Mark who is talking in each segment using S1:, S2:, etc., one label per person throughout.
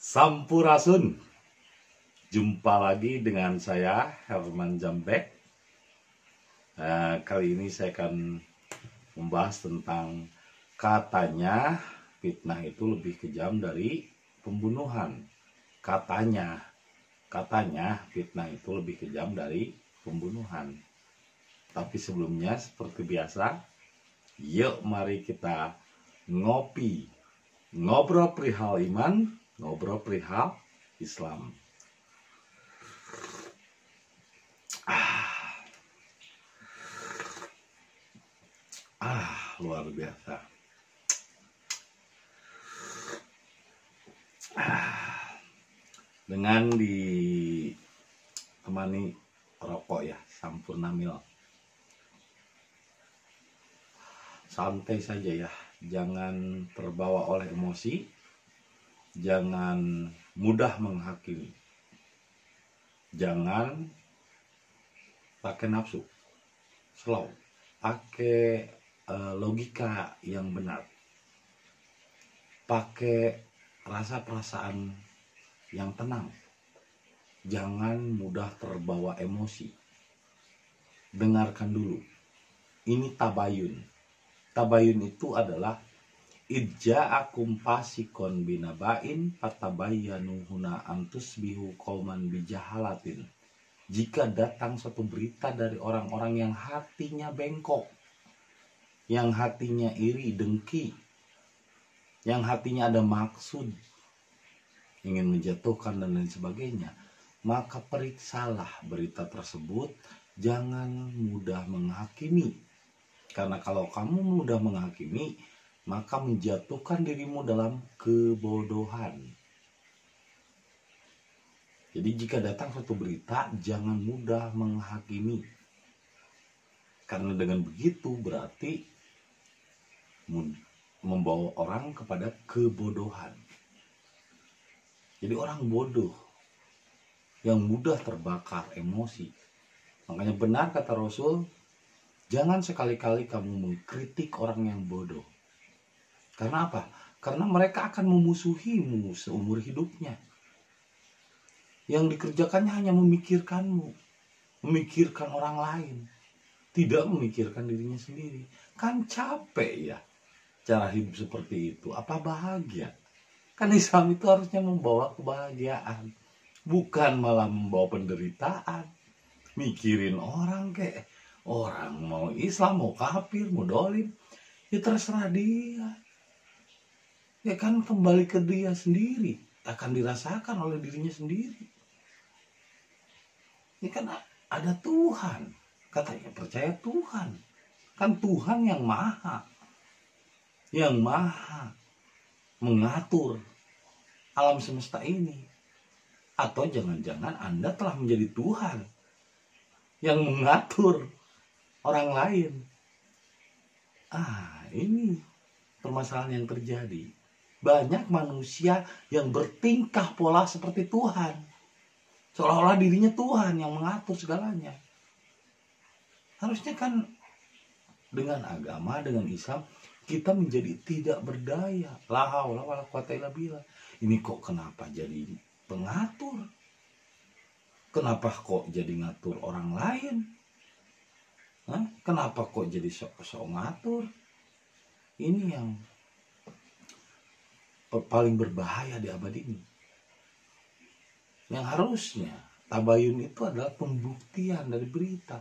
S1: Sampurasun. Jumpa lagi dengan saya Herman Jambek. Kali ini saya akan membahas tentang katanya fitnah itu lebih kejam dari pembunuhan. Katanya fitnah itu lebih kejam dari pembunuhan. Tapi sebelumnya seperti biasa, yuk mari kita ngopi, ngobrol perihal iman, ngobrol perihal Islam. Luar biasa. Dengan ditemani rokok ya, Sampurna Mil. Santai saja ya, jangan terbawa oleh emosi, jangan mudah menghakimi, jangan pakai nafsu, slow, pakai logika yang benar, pakai rasa perasaan yang tenang, jangan mudah terbawa emosi. Dengarkan dulu, ini tabayun. Tabayun itu adalah idja'akum fasikon binabain fatabayyanu huna antusbihu qauman bijahalatin. Jika datang suatu berita dari orang-orang yang hatinya bengkok, yang hatinya iri, dengki, yang hatinya ada maksud ingin menjatuhkan dan lain sebagainya, maka periksalah berita tersebut, jangan mudah menghakimi. Karena kalau kamu mudah menghakimi, maka menjatuhkan dirimu dalam kebodohan. Jadi jika datang suatu berita, jangan mudah menghakimi. Karena dengan begitu berarti membawa orang kepada kebodohan. Jadi orang bodoh yang mudah terbakar emosi. Makanya benar kata Rasul, jangan sekali-kali kamu mengkritik orang yang bodoh. Karena apa? Karena mereka akan memusuhimu seumur hidupnya. Yang dikerjakannya hanya memikirkanmu, memikirkan orang lain, tidak memikirkan dirinya sendiri. Kan capek ya cara hidup seperti itu. Apa bahagia? Kan Islam itu harusnya membawa kebahagiaan, bukan malah membawa penderitaan. Mikirin orang kayak orang mau Islam, mau kafir, mau dolim, ya terserah dia. Ya kan kembali ke dia sendiri, akan dirasakan oleh dirinya sendiri. Ini kan ada Tuhan, katanya percaya Tuhan. Kan Tuhan yang maha mengatur alam semesta ini. Atau jangan-jangan Anda telah menjadi Tuhan yang mengatur orang lain. Ini permasalahan yang terjadi. Banyak manusia yang bertingkah pola seperti Tuhan, seolah-olah dirinya Tuhan yang mengatur segalanya. Harusnya kan dengan agama, dengan Islam, kita menjadi tidak berdaya. La haula wala quwata illa billah. Ini kok kenapa jadi pengatur? Kenapa kok jadi ngatur orang lain? Kenapa kok jadi sok-sok ngatur? Ini yang paling berbahaya di abad ini. Yang harusnya tabayun itu adalah pembuktian dari berita.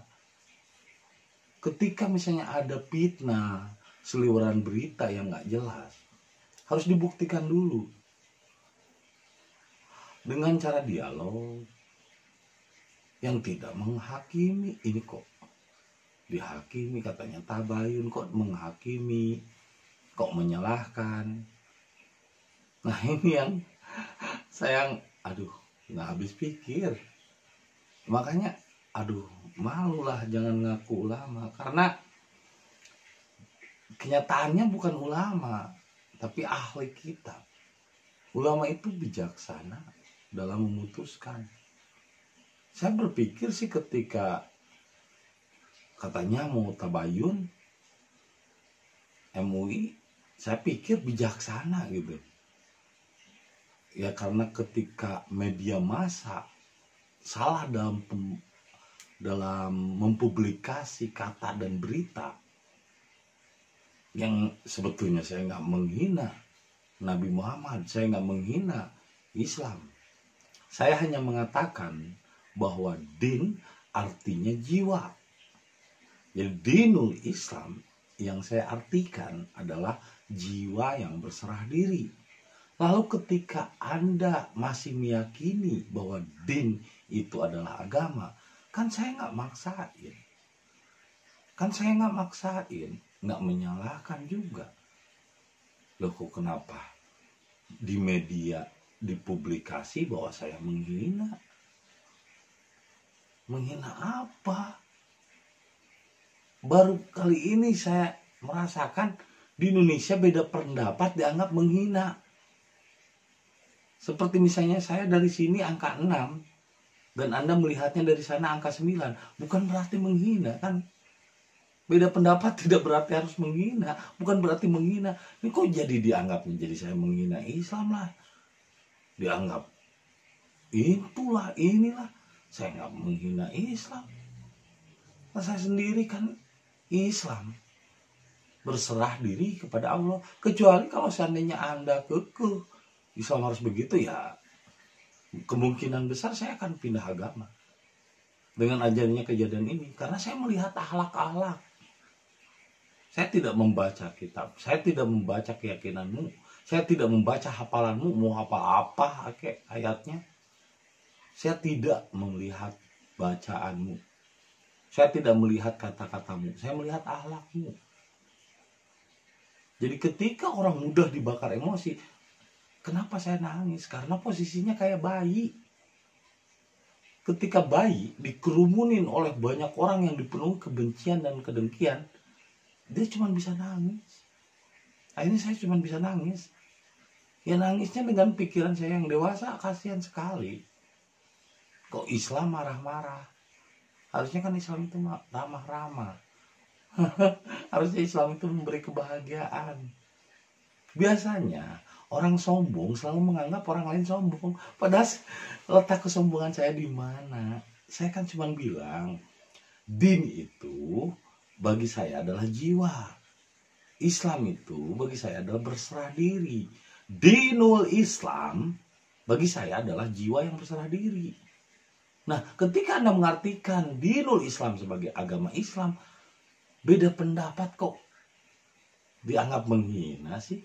S1: Ketika misalnya ada fitnah, seliweran berita yang nggak jelas, harus dibuktikan dulu dengan cara dialog yang tidak menghakimi. Ini kok dihakimi, katanya tabayun, kok menghakimi, kok menyalahkan. Nah ini yang sayang, nggak habis pikir. Makanya malulah jangan ngaku ulama, karena kenyataannya bukan ulama, tapi ahli kitab. Ulama itu bijaksana dalam memutuskan. Saya berpikir sih ketika katanya mau tabayun MUI, saya pikir bijaksana gitu. Ya karena ketika media massa salah dalam mempublikasi kata dan berita yang sebetulnya saya nggak menghina Nabi Muhammad, saya nggak menghina Islam. Saya hanya mengatakan bahwa din artinya jiwa. Jadi dinul Islam yang saya artikan adalah jiwa yang berserah diri. Lalu ketika Anda masih meyakini bahwa din itu adalah agama, kan saya nggak maksain. Nggak menyalahkan juga. Loh kok kenapa di media dipublikasi bahwa saya menghina? Menghina apa? Baru kali ini saya merasakan di Indonesia beda pendapat dianggap menghina. Seperti misalnya saya dari sini angka 6 dan Anda melihatnya dari sana angka 9. Bukan berarti menghina kan? Beda pendapat tidak berarti harus menghina. Bukan berarti menghina. Ini kok jadi dianggap menjadi saya menghina Islam lah. Dianggap inilah. Saya nggak menghina Islam. Nah, saya sendiri kan Islam. Berserah diri kepada Allah. Kecuali kalau seandainya Anda kekeh Islam harus begitu, ya kemungkinan besar saya akan pindah agama dengan ajarnya kejadian ini, karena saya melihat akhlak. Saya tidak membaca kitab, saya tidak membaca keyakinanmu, saya tidak membaca hafalanmu, mau hafal apa ayatnya. Saya tidak melihat bacaanmu, saya tidak melihat kata-katamu, saya melihat akhlakmu. Jadi ketika orang mudah dibakar emosi, kenapa saya nangis? Karena posisinya kayak bayi. Ketika bayi dikerumunin oleh banyak orang yang dipenuhi kebencian dan kedengkian, dia cuma bisa nangis. Akhirnya saya cuma bisa nangis. Ya nangisnya dengan pikiran saya yang dewasa, kasihan sekali. Kok Islam marah-marah? Harusnya kan Islam itu ramah-ramah. Harusnya Islam itu memberi kebahagiaan. Biasanya orang sombong selalu menganggap orang lain sombong. Padahal letak kesombongan saya di mana? Saya kan cuma bilang, din itu bagi saya adalah jiwa. Islam itu bagi saya adalah berserah diri. Dinul Islam bagi saya adalah jiwa yang berserah diri. Nah, ketika Anda mengartikan dinul Islam sebagai agama Islam, beda pendapat kok dianggap menghina sih?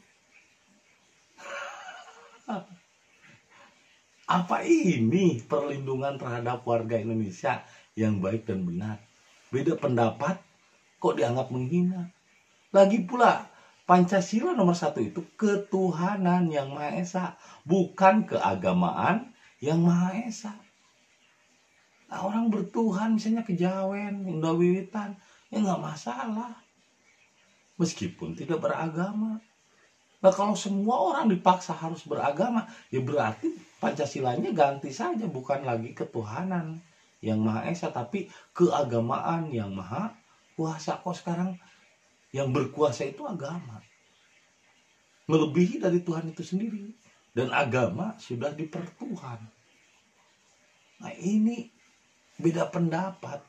S1: Apa ini perlindungan terhadap warga Indonesia yang baik dan benar? Beda pendapat kok dianggap menghina? Lagi pula Pancasila nomor 1 itu ketuhanan yang Maha Esa, bukan keagamaan yang Maha Esa. Nah, orang bertuhan misalnya kejawen, Indowiwitan, ya nggak masalah, meskipun tidak beragama. Nah, kalau semua orang dipaksa harus beragama, ya berarti Pancasilanya ganti saja, bukan lagi ketuhanan yang Maha Esa, tapi keagamaan yang Maha Kuasa. Kok sekarang yang berkuasa itu agama, melebihi dari Tuhan itu sendiri, dan agama sudah dipertuhan. Nah, ini beda pendapat,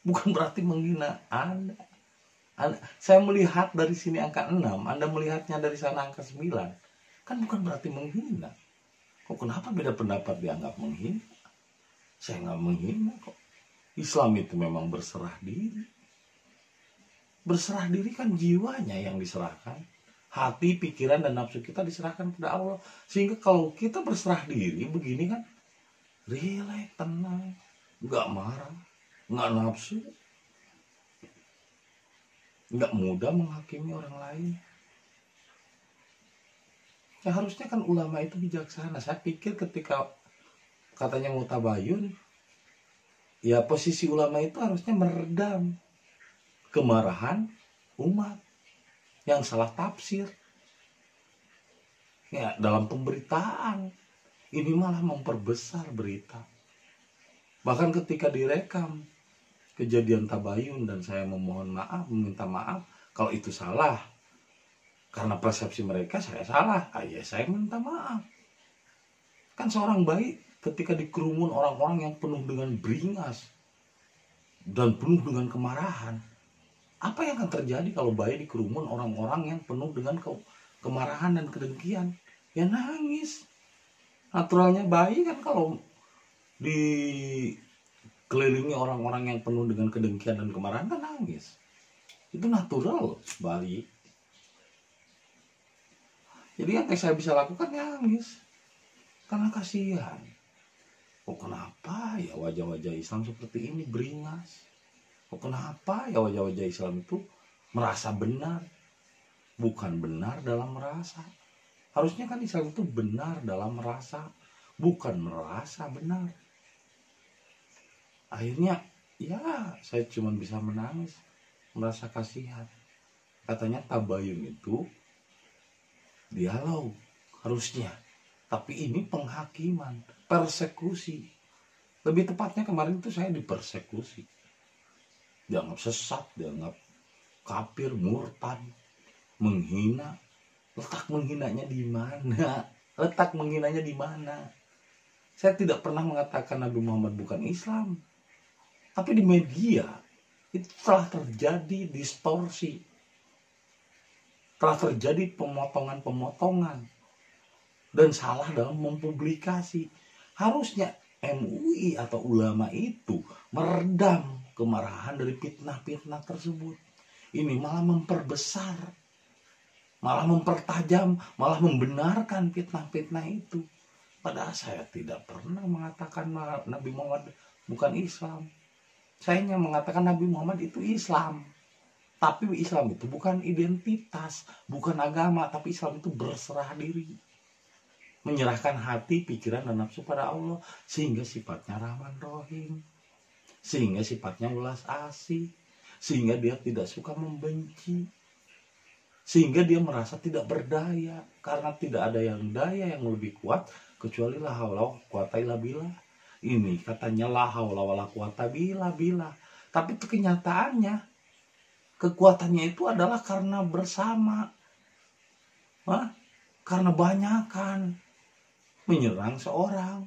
S1: bukan berarti menghina Anda. Saya melihat dari sini angka 6, Anda melihatnya dari sana angka 9, kan bukan berarti menghina. Kok kenapa beda pendapat dianggap menghina? Saya nggak menghina kok. Islam itu memang berserah diri. Berserah diri kan jiwanya yang diserahkan. Hati, pikiran, dan nafsu kita diserahkan kepada Allah. Sehingga kalau kita berserah diri begini kan, rileks, tenang, nggak marah, nggak nafsu, nggak mudah menghakimi orang lain. Ya harusnya kan ulama itu bijaksana. Saya pikir ketika katanya mutabayun, ya posisi ulama itu harusnya meredam kemarahan umat yang salah tafsir. Ya dalam pemberitaan, ini malah memperbesar berita. Bahkan ketika direkam kejadian tabayun dan saya memohon maaf, meminta maaf kalau itu salah, karena persepsi mereka saya salah, ya saya minta maaf. Kan seorang bayi ketika dikerumun orang-orang yang penuh dengan beringas dan penuh dengan kemarahan, apa yang akan terjadi kalau bayi dikerumun orang-orang yang penuh dengan kemarahan dan kedengkian? Ya nangis. Naturalnya bayi kan kalau dikelilingi orang-orang yang penuh dengan kedengkian dan kemarahan kan nangis. Itu natural bayi. Jadi yang saya bisa lakukan nangis. Karena kasihan. Oh kenapa ya wajah-wajah Islam seperti ini beringas? Oh kenapa ya wajah-wajah Islam itu merasa benar? Bukan benar dalam merasa. Harusnya kan Islam itu benar dalam merasa, bukan merasa benar. Akhirnya ya saya cuma bisa menangis, merasa kasihan. Katanya tabayun itu dialog harusnya, tapi ini penghakiman, persekusi. Lebih tepatnya kemarin itu saya dipersekusi, dianggap sesat, dianggap kafir, murtad, menghina. Letak menghinanya di mana? Letak menghinanya di mana? Saya tidak pernah mengatakan Nabi Muhammad bukan Islam, tapi di media itu telah terjadi distorsi, telah terjadi pemotongan-pemotongan dan salah dalam mempublikasi. Harusnya MUI atau ulama itu meredam kemarahan dari fitnah-fitnah tersebut. Ini malah memperbesar, malah mempertajam, malah membenarkan fitnah-fitnah itu. Padahal saya tidak pernah mengatakan Nabi Muhammad bukan Islam. Saya hanya mengatakan Nabi Muhammad itu Islam. Tapi Islam itu bukan identitas, bukan agama, tapi Islam itu berserah diri. Menyerahkan hati, pikiran, dan nafsu pada Allah. Sehingga sifatnya Rahman Rahim. Sehingga sifatnya ulas asih. Sehingga dia tidak suka membenci. Sehingga dia merasa tidak berdaya. Karena tidak ada yang daya yang lebih kuat kecuali la haula wala quwata illa billah. Ini katanya la haula wala quwata illa billah. Tapi itu kenyataannya, kekuatannya itu adalah karena bersama. Karena banyakan menyerang seorang.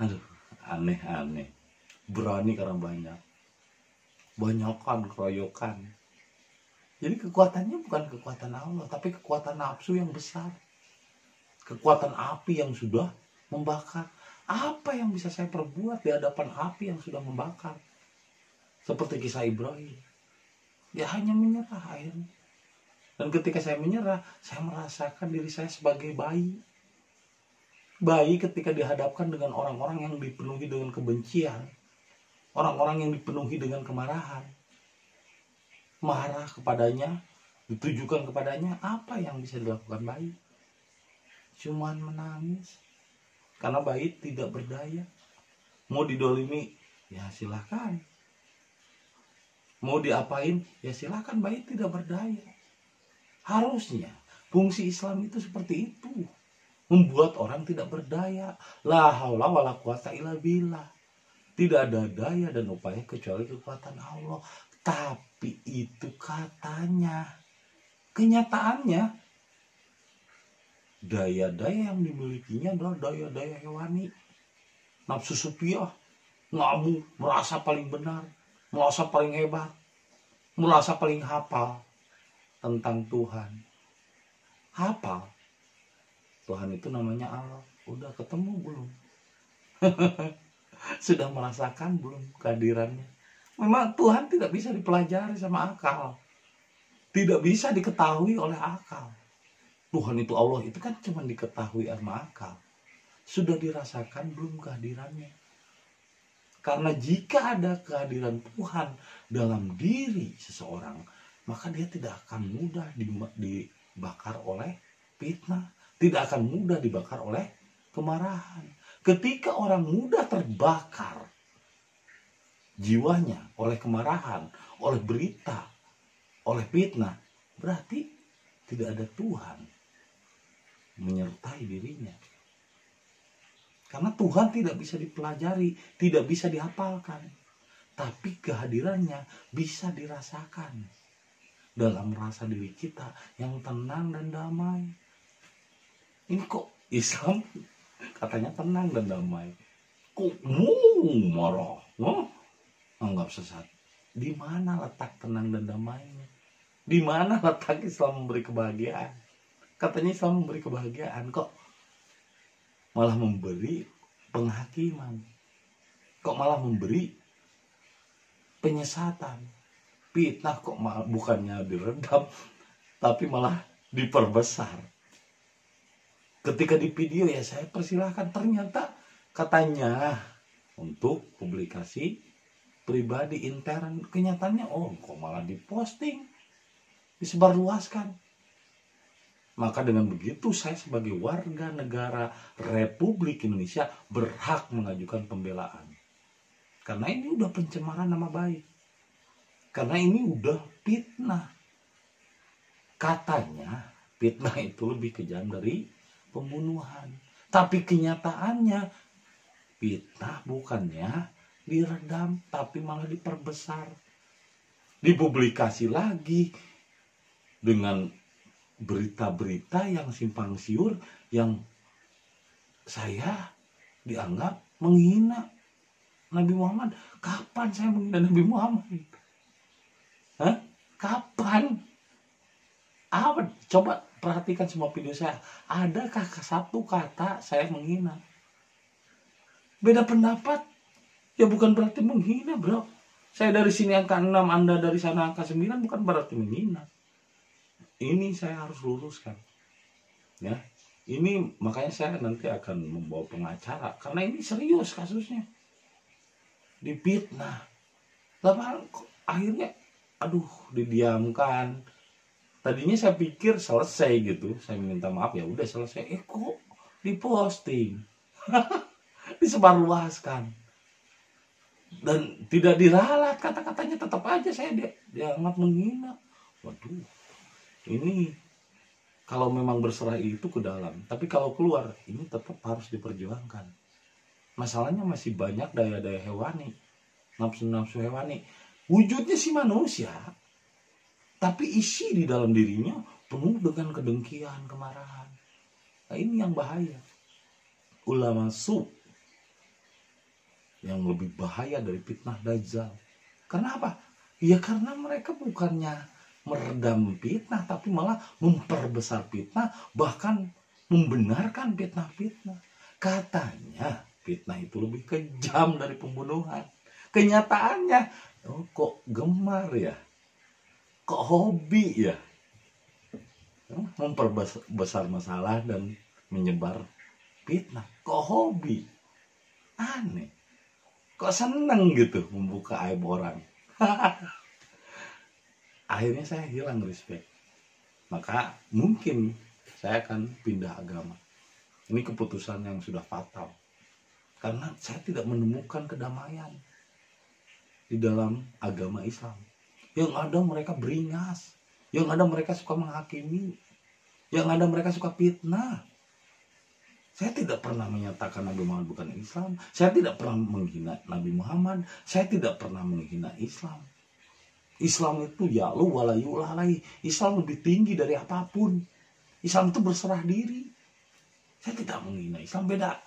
S1: Aduh, aneh-aneh. Berani karena banyak. Banyakan, keroyokan. Jadi kekuatannya bukan kekuatan Allah, tapi kekuatan nafsu yang besar. Kekuatan api yang sudah membakar. Apa yang bisa saya perbuat di hadapan api yang sudah membakar? Seperti kisah Ibrahim. Ya hanya menyerah akhirnya. Dan ketika saya menyerah, saya merasakan diri saya sebagai bayi. Bayi ketika dihadapkan dengan orang-orang yang dipenuhi dengan kebencian. Orang-orang yang dipenuhi dengan kemarahan. Marah kepadanya, ditujukan kepadanya, apa yang bisa dilakukan bayi? Cuman menangis. Karena bayi tidak berdaya. Mau didolimi, ya silakan. Mau diapain, ya silakan, bayi tidak berdaya. Harusnya fungsi Islam itu seperti itu. Membuat orang tidak berdaya. La haula wala quwata illa billah. Tidak ada daya dan upaya kecuali kekuatan Allah. Tapi itu katanya. Kenyataannya, daya-daya yang dimilikinya adalah daya-daya hewani. Nafsu supiah, ngamu, merasa paling benar, merasa paling hebat, merasa paling hafal tentang Tuhan. Hafal. Tuhan itu namanya Allah. Udah ketemu belum? Sudah merasakan belum kehadirannya? Memang Tuhan tidak bisa dipelajari sama akal. Tidak bisa diketahui oleh akal. Tuhan itu Allah itu kan cuma diketahui sama akal. Sudah dirasakan belum kehadirannya? Karena jika ada kehadiran Tuhan dalam diri seseorang, maka dia tidak akan mudah dibakar oleh fitnah. Tidak akan mudah dibakar oleh kemarahan. Ketika orang mudah terbakar jiwanya oleh kemarahan, oleh berita, oleh fitnah, berarti tidak ada Tuhan menyertai dirinya. Karena Tuhan tidak bisa dipelajari, tidak bisa dihafalkan, tapi kehadirannya bisa dirasakan, dalam rasa diri kita yang tenang dan damai. Ini kok Islam katanya tenang dan damai, kok marah, anggap sesat. Di mana letak tenang dan damainya? Di mana letak Islam memberi kebahagiaan? Katanya Islam memberi kebahagiaan, kok malah memberi penghakiman, kok malah memberi penyesatan, fitnah kok bukannya diredam tapi malah diperbesar. Ketika di video ya saya persilahkan, ternyata katanya untuk publikasi pribadi intern, kenyataannya kok malah diposting, disebarluaskan. Maka dengan begitu saya sebagai warga negara Republik Indonesia berhak mengajukan pembelaan. Karena ini udah pencemaran nama baik. Karena ini udah fitnah. Katanya fitnah itu lebih kejam dari pembunuhan. Tapi kenyataannya fitnah bukannya diredam tapi malah diperbesar. Dipublikasi lagi dengan berita-berita yang simpang siur yang saya dianggap menghina Nabi Muhammad. Kapan saya menghina Nabi Muhammad? Kapan? Apa? Coba perhatikan semua video saya. Adakah satu kata saya menghina? Beda pendapat ya bukan berarti menghina, bro. Saya dari sini angka 6, Anda dari sana angka 9, bukan berarti menghina. Ini saya harus luruskan. Ya. Ini makanya saya nanti akan membawa pengacara karena ini serius kasusnya. Difitnah. Lama akhirnya didiamkan. Tadinya saya pikir selesai gitu, saya minta maaf ya udah selesai. Kok diposting, disebarluaskan dan tidak diralat, kata-katanya tetap aja saya dianggap menghina. Waduh, ini kalau memang berserah itu ke dalam, tapi kalau keluar ini tetap harus diperjuangkan. Masalahnya masih banyak daya-daya hewani, nafsu-nafsu hewani. Wujudnya si manusia, tapi isi di dalam dirinya penuh dengan kedengkian, kemarahan. Nah ini yang bahaya. Ulama yang lebih bahaya dari fitnah Dajjal. Kenapa? Ya karena mereka bukannya meredam fitnah, tapi malah memperbesar fitnah, bahkan membenarkan fitnah-fitnah. Katanya fitnah itu lebih kejam dari pembunuhan. Kenyataannya, kok gemar ya? Kok hobi ya? Memperbesar masalah dan menyebar fitnah. Kok hobi? Aneh. Kok seneng gitu membuka aib orang? Akhirnya saya hilang respect. Maka mungkin saya akan pindah agama. Ini keputusan yang sudah fatal. Karena saya tidak menemukan kedamaian di dalam agama Islam. Yang ada mereka beringas, yang ada mereka suka menghakimi, yang ada mereka suka fitnah. Saya tidak pernah menyatakan Nabi Muhammad bukan Islam. Saya tidak pernah menghina Nabi Muhammad. Saya tidak pernah menghina Islam. Islam itu ya'lu wa la yu'la alaihi. Islam lebih tinggi dari apapun. Islam itu berserah diri. Saya tidak menghina Islam. Beda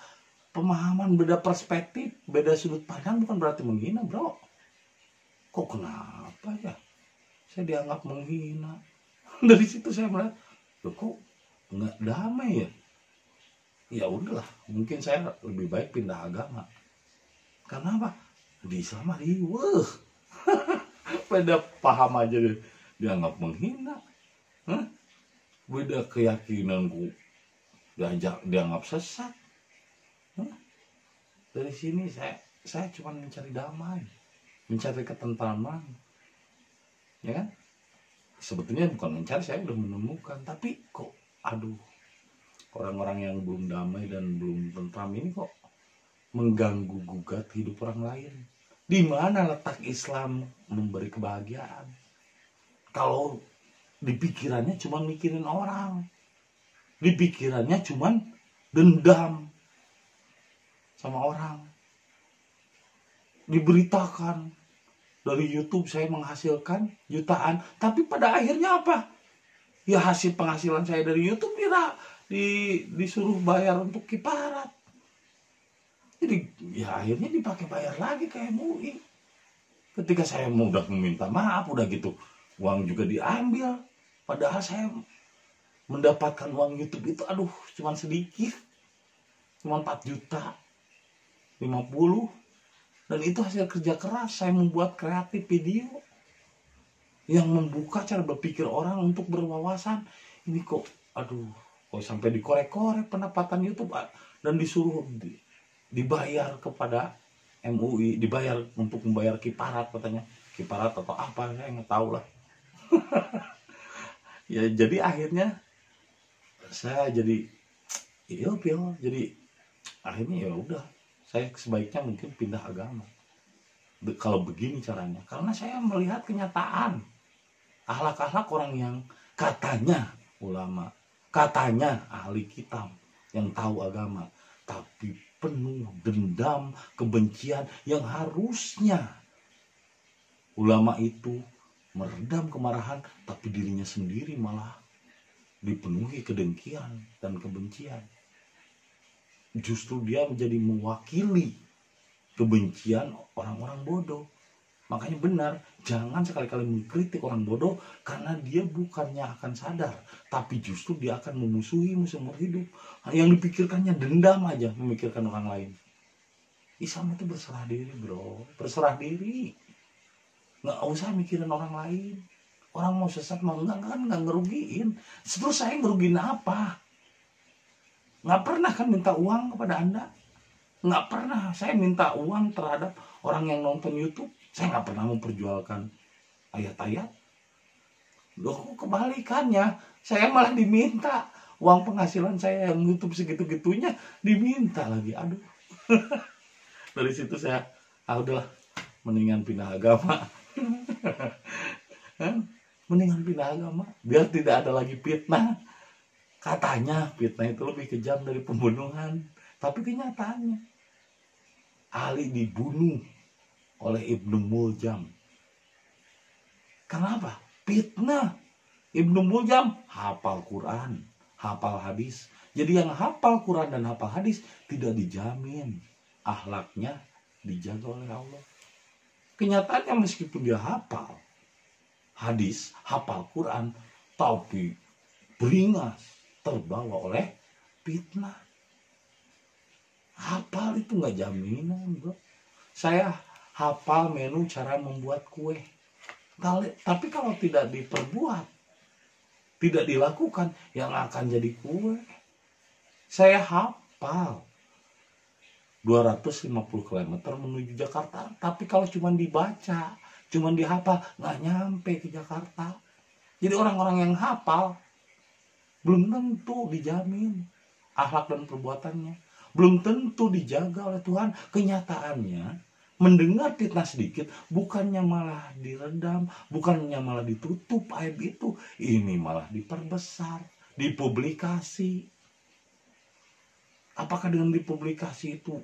S1: pemahaman, beda perspektif, beda sudut pandang bukan berarti menghina, bro. Kok kenapa ya saya dianggap menghina? Dari situ saya melihat, loh kok nggak damai ya? Ya udahlah, mungkin saya lebih baik pindah agama. Karena apa? Di Islam riweuh. Beda paham aja dianggap menghina. Beda keyakinanku dianggap sesat. Dari sini saya cuma mencari damai, mencari ketentraman, ya kan? Sebetulnya bukan mencari, saya udah menemukan, tapi kok orang-orang yang belum damai dan belum tentram ini kok mengganggu gugat hidup orang lain. Di mana letak Islam memberi kebahagiaan? Kalau di pikirannya cuma mikirin orang, di pikirannya cuma dendam sama orang, diberitakan dari YouTube saya menghasilkan jutaan, tapi pada akhirnya apa? Ya hasil penghasilan saya dari YouTube disuruh bayar untuk kiparat. Jadi ya akhirnya dipakai bayar lagi ke MUI. Ketika saya udah meminta maaf, udah gitu uang juga diambil. Padahal saya mendapatkan uang YouTube itu cuman sedikit. Cuma 4 juta 50. Dan itu hasil kerja keras saya membuat kreatif video yang membuka cara berpikir orang untuk berwawasan. Ini kok sampai dikorek-korek pendapatan YouTube dan disuruh dibayar kepada MUI, dibayar untuk membayar kiparat katanya. Kiparat atau apa saya nggak tahu lah. Ya jadi akhirnya saya jadi ilfil, jadi akhirnya ya udah, saya sebaiknya mungkin pindah agama kalau begini caranya, karena saya melihat kenyataan akhlak-akhlak orang yang katanya ulama, katanya ahli kitab yang tahu agama, tapi penuh dendam, kebencian yang harusnya ulama itu meredam kemarahan, tapi dirinya sendiri malah dipenuhi kedengkian dan kebencian. Justru dia menjadi mewakili kebencian orang-orang bodoh. Makanya benar, jangan sekali-kali mengkritik orang bodoh, karena dia bukannya akan sadar, tapi justru dia akan memusuhimu seumur hidup. Yang dipikirkannya dendam aja, memikirkan orang lain. Islam itu berserah diri, bro, berserah diri. Nggak usah mikirin orang lain. Orang mau sesat mau enggak kan nggak ngerugiin. Terus saya ngerugiin apa? Nggak pernah kan minta uang kepada Anda. Nggak pernah saya minta uang terhadap orang yang nonton YouTube. Saya nggak pernah memperjualkan ayat-ayat. Loh, kebalikannya, saya malah diminta uang penghasilan saya yang YouTube segitu-gitunya diminta lagi. Aduh. Dari situ saya udahlah, mendingan pindah agama. Mendingan pindah agama biar tidak ada lagi fitnah. Katanya fitnah itu lebih kejam dari pembunuhan, tapi kenyataannya Ali dibunuh oleh Ibnu Muljam. Kenapa? Fitnah. Ibnu Muljam hafal Quran, hafal hadis. Jadi yang hafal Quran dan hafal hadis tidak dijamin akhlaknya dijaga oleh Allah. Kenyataannya meskipun dia hafal hadis, hafal Quran, tapi beringas, terbawa oleh fitnah. Hafal itu nggak jaminan, bro. Saya hafal menu cara membuat kue, tapi kalau tidak diperbuat, tidak dilakukan, yang akan jadi kue. Saya hafal 250 km menuju Jakarta, tapi kalau cuma dibaca, cuma dihafal, nggak nyampe ke Jakarta. Jadi orang-orang yang hafal belum tentu dijamin akhlak dan perbuatannya, belum tentu dijaga oleh Tuhan. Kenyataannya mendengar fitnah sedikit, bukannya malah diredam, bukannya malah ditutup aib itu, ini malah diperbesar, dipublikasi. Apakah dengan dipublikasi itu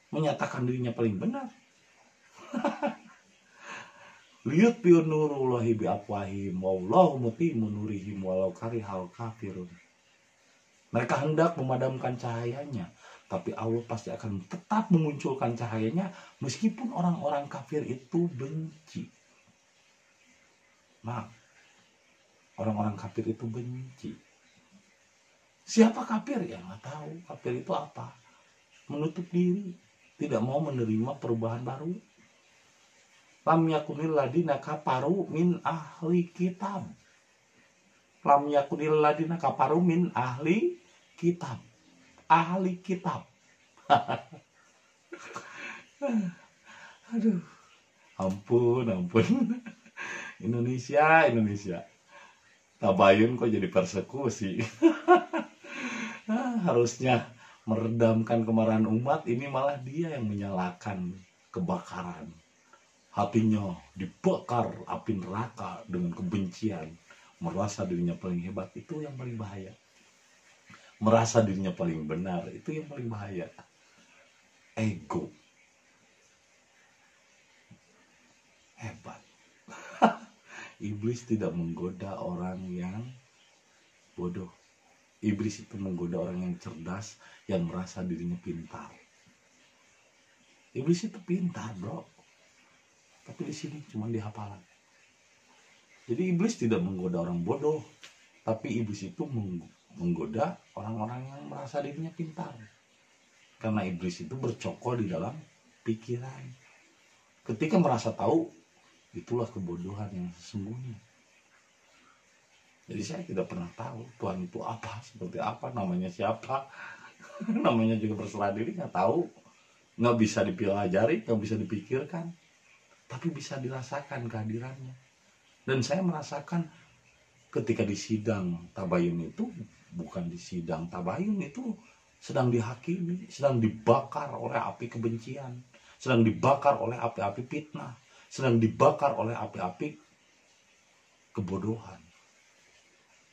S1: menyatakan dirinya paling benar? Lihat nurullahi biafwahim wallahu mutimmu nurihim walau karihal kafirun. Mereka hendak memadamkan cahayanya, tapi Allah pasti akan tetap memunculkan cahayanya meskipun orang-orang kafir itu benci. Maaf, orang-orang kafir itu benci. Siapa kafir? Ya nggak tahu. Kafir itu apa? Menutup diri, tidak mau menerima perubahan baru. Lam yakunil ladina kafaru min ahli kitab. Lam yakunil ladina kafaru min ahli kitab. Ahli kitab. Aduh. Ampun. Indonesia. Tabayun kok jadi persekusi. Harusnya meredamkan kemarahan umat, ini malah dia yang menyalakan kebakaran. Hatinya dibakar api neraka dengan kebencian, merasa dirinya paling hebat, itu yang paling bahaya. Merasa dirinya paling benar, itu yang paling bahaya. Ego. Hebat. Iblis tidak menggoda orang yang bodoh. Iblis itu menggoda orang yang cerdas, yang merasa dirinya pintar. Iblis itu pintar, bro. Tapi di sini cuma di hafalan. Jadi iblis tidak menggoda orang bodoh, tapi iblis itu menggoda orang-orang yang merasa dirinya pintar. Karena iblis itu bercokol di dalam pikiran. Ketika merasa tahu, itulah kebodohan yang sesungguhnya. Jadi saya tidak pernah tahu Tuhan itu apa, seperti apa, namanya siapa. Namanya juga berserah diri, nggak tahu. Nggak bisa dipelajari, nggak bisa dipikirkan. Tapi bisa dirasakan kehadirannya. Dan saya merasakan ketika di sidang tabayun itu, bukan di sidang tabayun itu, sedang dihakimi, sedang dibakar oleh api kebencian, sedang dibakar oleh api-api fitnah, sedang dibakar oleh api-api kebodohan,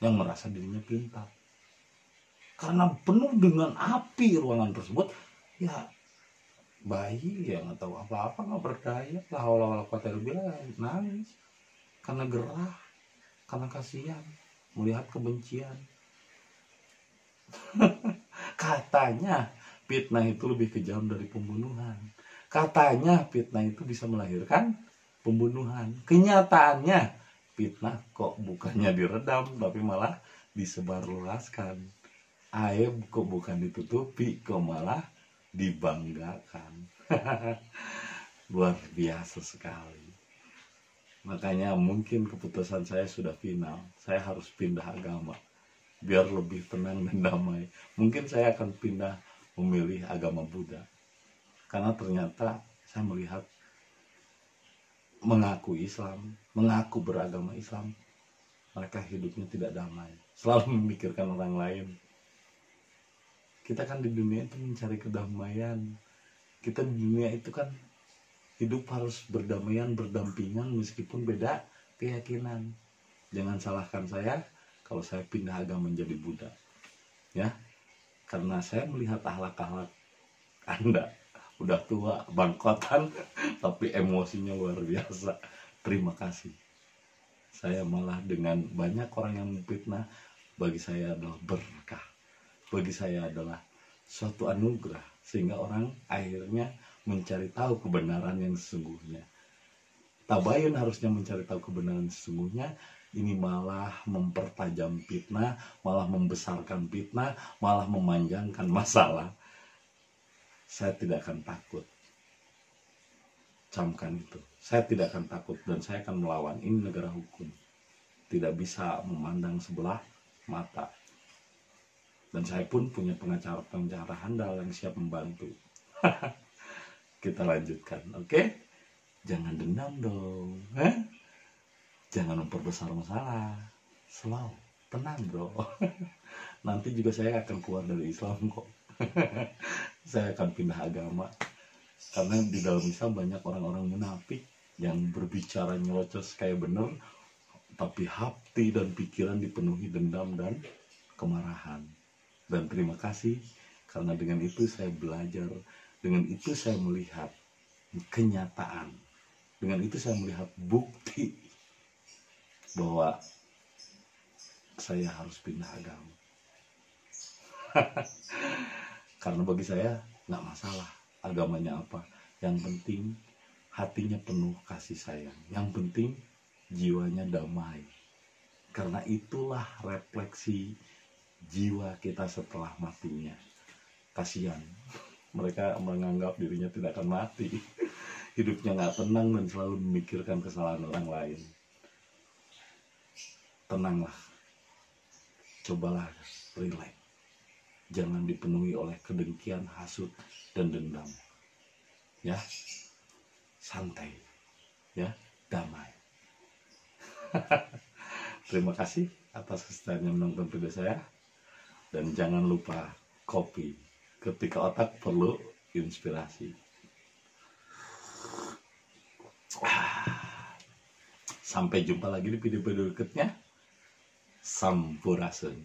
S1: yang merasa dirinya pintar. Karena penuh dengan api ruangan tersebut, ya bayi yang nggak tahu apa-apa, nggak berdaya, lah awal-awal kota nangis karena gerah, karena kasihan melihat kebencian. Katanya fitnah itu lebih kejam dari pembunuhan. Katanya fitnah itu bisa melahirkan pembunuhan. Kenyataannya fitnah kok bukannya diredam, tapi malah disebarluaskan. Aib kok bukan ditutupi, kok malah dibanggakan. Luar biasa sekali. Makanya mungkin keputusan saya sudah final. Saya harus pindah agama biar lebih tenang dan damai. Mungkin saya akan pindah memilih agama Buddha. Karena ternyata saya melihat mengaku Islam, mengaku beragama Islam, mereka hidupnya tidak damai, selalu memikirkan orang lain. Kita kan di dunia itu mencari kedamaian. Kita di dunia itu kan hidup harus berdamaian, berdampingan meskipun beda keyakinan. Jangan salahkan saya kalau saya pindah agama menjadi Buddha, ya, karena saya melihat akhlak-akhlak Anda udah tua, bangkotan, tapi emosinya luar biasa. Terima kasih. Saya malah dengan banyak orang yang memfitnah, bagi saya adalah berkah, bagi saya adalah suatu anugerah, sehingga orang akhirnya mencari tahu kebenaran yang sesungguhnya. Tabayun harusnya mencari tahu kebenaran sesungguhnya. Ini malah mempertajam fitnah, malah membesarkan fitnah, malah memanjangkan masalah. Saya tidak akan takut. Camkan itu. Saya tidak akan takut dan saya akan melawan. Ini negara hukum. Tidak bisa memandang sebelah mata. Dan saya pun punya pengacara-pengacara handal yang siap membantu. Kita lanjutkan, oke? Jangan dendam dong. Jangan memperbesar masalah. Slow, tenang bro. Nanti juga saya akan keluar dari Islam kok. Saya akan pindah agama. Karena di dalam Islam banyak orang-orang munafik yang berbicara nyelocos kayak bener, tapi hati dan pikiran dipenuhi dendam dan kemarahan. Dan terima kasih, karena dengan itu saya belajar, dengan itu saya melihat kenyataan, dengan itu saya melihat bukti bahwa saya harus pindah agama. Karena bagi saya nggak masalah agamanya apa, yang penting hatinya penuh kasih sayang, yang penting jiwanya damai. Karena itulah refleksi jiwa kita setelah matinya. Kasihan, mereka menganggap dirinya tidak akan mati, hidupnya nggak tenang dan selalu memikirkan kesalahan orang lain. Tenanglah, cobalah relax, jangan dipenuhi oleh kedengkian, hasut, dan dendam. Ya, santai, ya, damai. Terima kasih atas kesediaannya menonton video saya, dan jangan lupa kopi ketika otak perlu inspirasi. Sampai jumpa lagi di video-video berikutnya. Sampurasun.